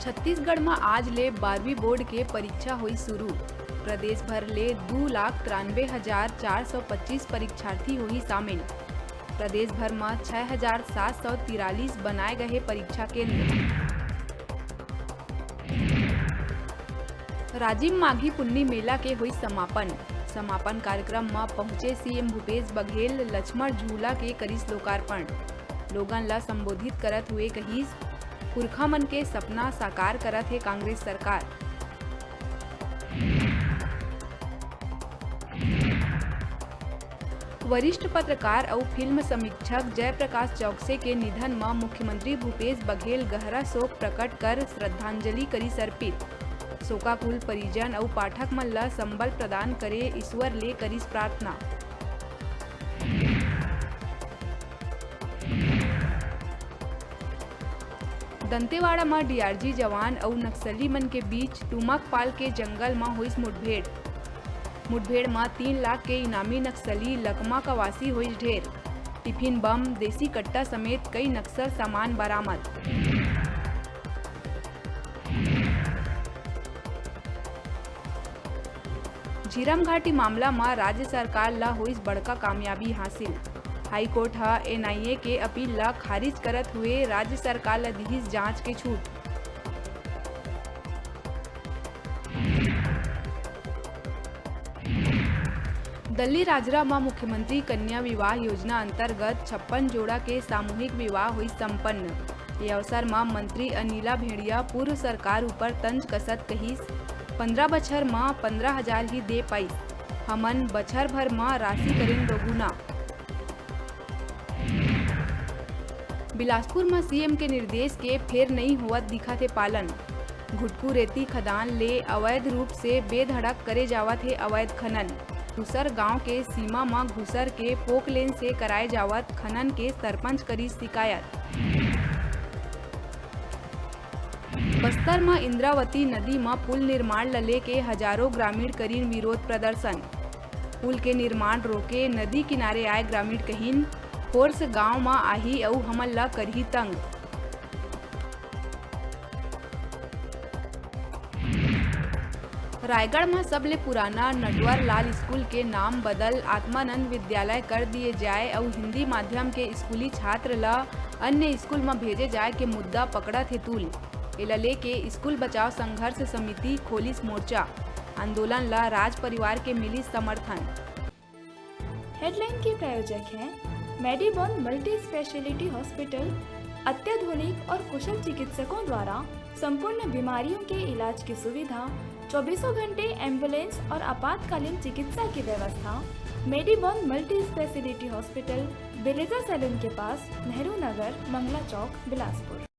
छत्तीसगढ़ में आज ले 12वीं बोर्ड के परीक्षा हुई शुरू। प्रदेश भर ले 2,93,425 परीक्षार्थी हुई शामिल। प्रदेश भर में 6,743 बनाए गए परीक्षा केंद्र। राजिम माघी पुन्नी मेला के हुई समापन कार्यक्रम में पहुंचे सीएम भूपेश बघेल लक्ष्मण झूला के करिस लोकार्पण। लोगन ला संबोधित करत हुए कहिस, पुरखा मन के सपना साकार करत है कांग्रेस सरकार। वरिष्ठ पत्रकार और फिल्म समीक्षक जयप्रकाश चौकसे के निधन में मुख्यमंत्री भूपेश बघेल गहरा शोक प्रकट कर श्रद्धांजलि करिस अर्पित। शोकाकुल परिजन और पाठक मन ला संबल प्रदान करे ईश्वर ले करिस प्रार्थना। दंतेवाड़ा में डीआरजी जवान और नक्सली मन के बीच टुमकपाल के जंगल में हुई मुठभेड़ में 3 लाख के इनामी नक्सली लकमा कवासी हुई ढेर। टिफिन बम, देसी कट्टा समेत कई नक्सल सामान बरामद। झीरम घाटी मामला में राज्य सरकार ला हुई बड़का कामयाबी हासिल। हाई कोर्ट हा एनआईए के अपील ला खारिज करत हुए राज्य सरकार ला दिहिस जांच के छूट। दल्ली राजरा में मुख्यमंत्री कन्या विवाह योजना अंतर्गत 56 जोड़ा के सामूहिक विवाह हुई संपन्न। ये अवसर में मंत्री अनिला भेड़िया पूर्व सरकार ऊपर तंज कसत कहिस, 15 बछर में 15,000 ही दे पाई, हमन बछर भर में राशि करें दोगुना। बिलासपुर में सीएम के निर्देश के फेर नहीं हुआ दिखा थे पालन। घुटकू रेती खदान ले अवैध रूप से बेधड़क करे जावत है अवैध खनन। घुसर गांव के सीमा में घुसर के पोकलेन से कराए जावत खनन के सरपंच करी शिकायत। बस्तर में इंद्रावती नदी में पुल निर्माण लले के हजारों ग्रामीण करीन विरोध प्रदर्शन। पुल के निर्माण रोके नदी किनारे आए ग्रामीण कहीन, फोर्स गांव में आही और हमन ला करही तंग। रायगढ़ में सबले पुराना नटवर लाल स्कूल के नाम बदल आत्मानंद विद्यालय कर दिए जाए और हिंदी माध्यम के स्कूली छात्र ला अन्य स्कूल में भेजे जाए के मुद्दा पकड़ा थे तूल। एला लेके स्कूल बचाओ संघर्ष समिति खोलिस मोर्चा। आंदोलन ला राज परिवार के मिली समर्थन। हेडलाइन के प्रायोजक हैं मेडिबॉन मल्टी स्पेशलिटी हॉस्पिटल। अत्याधुनिक और कुशल चिकित्सकों द्वारा संपूर्ण बीमारियों के इलाज की सुविधा, 24 घंटे एम्बुलेंस और आपातकालीन चिकित्सा की व्यवस्था। मेडिबॉन मल्टी स्पेशलिटी हॉस्पिटल, बिलेजा सैलून के पास, नेहरू नगर, मंगला चौक, बिलासपुर।